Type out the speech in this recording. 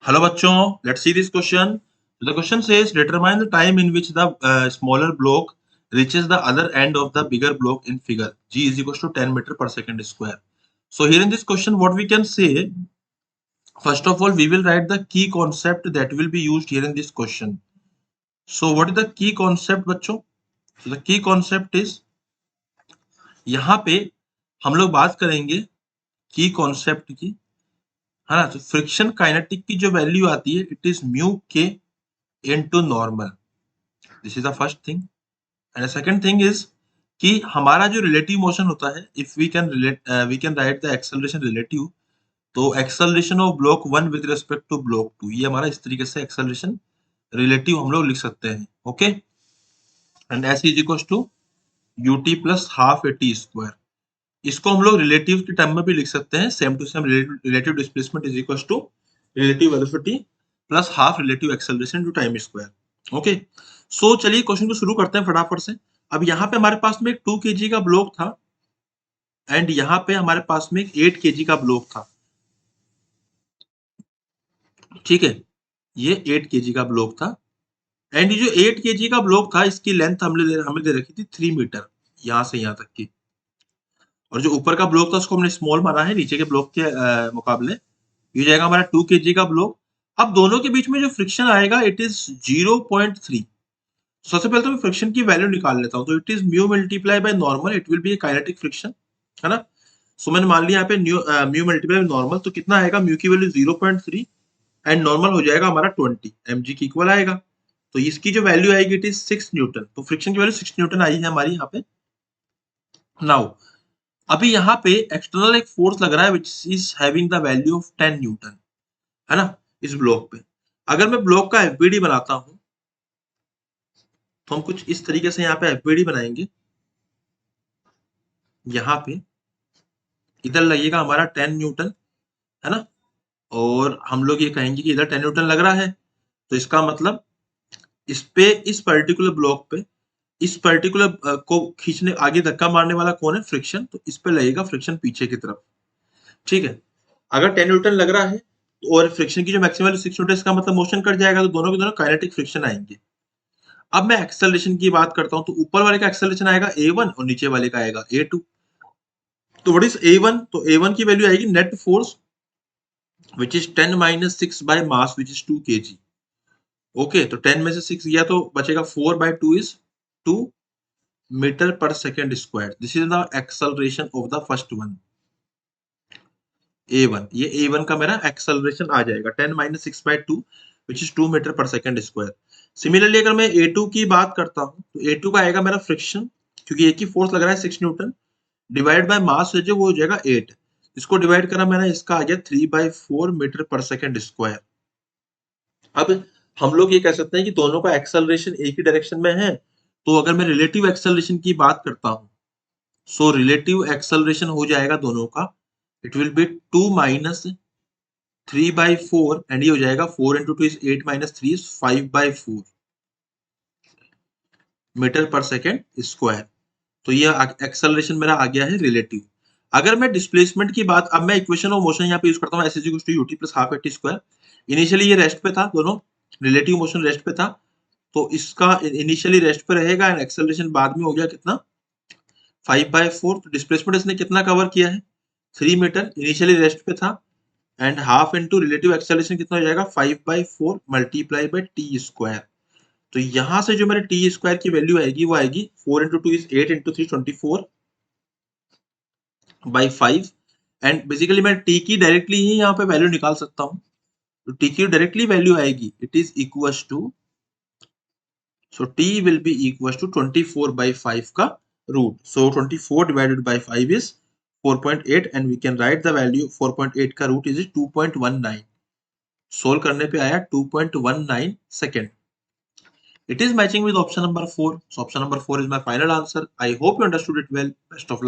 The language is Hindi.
Hello bachcho, let's see this question. The question says determine the time in which the smaller block reaches the other end of the bigger block in figure. G is equals to 10 meter per second square. So here in this question, what we can say, first of all, we will write the key concept that will be used here in this question. So what is the key concept बच्चों? So the key concept is यहाँ पे हम लोग बात करेंगे की कॉन्सेप्ट की, है ना? तो फ्रिक्शन काइनेटिक की जो वैल्यू आती है it is mu k into normal. This is the first thing. And the second thing is कि हमारा जो रिलेटिव मोशन होता है, if we can write the acceleration relative, तो acceleration of block 1 with respect to block 2, ये हमारा इस तरीके से एक्सेलरेशन रिलेटिव हम लोग लिख सकते हैं. Okay, and s is equal to ut plus half a t square. इसको हम लोग रिलेटिव के टर्म में भी लिख सकते हैं. Same to same relative displacement is equal to relative velocity plus half relative acceleration to time square. Okay, so चलिए क्वेश्चन को शुरू करते हैं फटाफट से. अब यहाँ पे हमारे पास में एक 2 kg का ब्लॉक था एंड यहाँ पे हमारे पास में एक 8 kg का ब्लॉक था. ठीक है, ये 8 kg का ब्लॉक था एंड ये जो 8 kg का ब्लॉक था इसकी लेंथ हमें दे रखी थी 3 मीटर, यहाँ से यहाँ तक की. और जो ऊपर का ब्लॉक था उसको हमने स्मॉल माना है नीचे के ब्लॉक के मुकाबले. ये जाएगा हमारा 2 kg का ब्लॉक. अब दोनों के बीच में जो फ्रिक्शन आएगा इट इज 0.3. सबसे पहले तो मैं फ्रिक्शन की वैल्यू निकाल लेता हूं. तो it is mu multiply by normal, it will be A kinetic friction, है ना? सो मैंने मान लिया यहाँ पे म्यू मल्टीप्लाई बाय नॉर्मल, तो कितना आएगा? म्यू की वैल्यू 0.3 एंड नॉर्मल हो जाएगा हमारा 20 mg की इक्वल आएगा. तो इसकी जो वैल्यू आएगी इट इज 6 न्यूटन. तो फ्रिक्शन की वैल्यू 6 न्यूटन आई है हमारी यहाँ पे. नाउ अभी यहाँ पे एक्सटर्नल एक फोर्स लग रहा है which is having the value of 10 Newton, है ना, इस ब्लॉक पे. अगर मैं ब्लॉक का एफबीडी बनाता हूं तो हम कुछ इस तरीके से यहाँ पे एफबीडी बनाएंगे. यहाँ पे इधर लगेगा हमारा 10 न्यूटन, है ना, और हम लोग ये कहेंगे कि इधर 10 न्यूटन लग रहा है. तो इसका मतलब इस पे, इस पर्टिकुलर ब्लॉक पे, इस पर्टिकुलर को खींचने, आगे धक्का मारने वाला कौन है? फ्रिक्शन. तो इस पे लगेगा फ्रिक्शन पीछे की तरफ. ठीक है, अगर 10 न्यूटन लग रहा है और फ्रिक्शन की जो मैक्सिमम वैल्यू 6 न्यूटन, इसका मतलब मोशन कट जाएगा, तो दोनों के दोनों काइनेटिक फ्रिक्शन आएंगे. अब मैं एक्सेलरेशन की बात करता हूं, तो ऊपर वाले का एक्सेलरेशन आएगा a1 और नीचे वाले का आएगा a2. तो व्हाट इज a1? तो a1 की वैल्यू आएगी net force which is 10 minus 6 by mass which is 2 kg. Okay, तो 10 में से 6 गया तो बचेगा 4 by 2 is 2 metre per second square. This is the acceleration of the first one a1. ये a1 का मेरा एक्सेलरेशन आ जाएगा 10 minus 6 by 2 which is 2 metre per second square. Similarly अगर मैं a2 की बात करता हूं तो a2 का आएगा मेरा फ्रिक्शन, क्योंकि एक ही फोर्स लग रहा है 6 न्यूटन, डिवाइड बाय मास जो वो हो जाएगा 8. इसको डिवाइड करा मैंने, इसका आ गया 3/4 मीटर पर सेकेंड स्क्वायर. अब हम लोग ये कह सकते हैं कि दोनों का एक्सेलरेशन एक ही डायरेक्शन में है. तो अगर मैं रिलेटिव एक्सेलरेशन की बात करता हूं, सो रिलेटिव एक्सेलरेशन हो जाएगा दोनों का, it will be 2 minus 3/4 and ये हो जाएगा 4 into 2 is 8 minus 3 is 5/4 metre per second square. तो ये एक्सेलरेशन मेरा आ गया है रिलेटिव. अगर मैं डिस्प्लेसमेंट की बात, अब मैं इक्वेशन ऑफ मोशन यहाँ पे यूज करता हूँ, s is equal to ut plus half a t square. Initially ये रेस्ट पे था, दोनों रिलेटिव मोशन रेस्ट पे था, तो इसका इनिशियली रेस्ट पे रहेगा एंड एक्सेलरेशन बाद में हो गया कितना? 5/4. तो डिस्प्लेसमेंट इसने कितना कवर किया है? 3 मीटर. इनिशियली रेस्ट पे था and half into relative acceleration कितना हो जाएगा? 5/4 मल्टीप्लाई बाय टी स्क्वायर. तो यहां से जो मेरे टी स्क्वायर की वैल्यू आएगी वो आएगी 4 into 2 is 8 into 3 24/5. And basically मैं टी की डायरेक्टली ही यहाँ पे वैल्यू निकाल सकता हूँ. तो टी की डायरेक्टली वैल्यू आएगी it is equal to, so t will be equal to 24/5 का root. So 24 divided by 5 is 4.8 and we can write the value 4.8 का रूट इज 2.19. सोल्व करने पे आया 2.19 second. It is matching with option number 4. So option number 4 is my final answer. I hope you understood it well. Best of luck.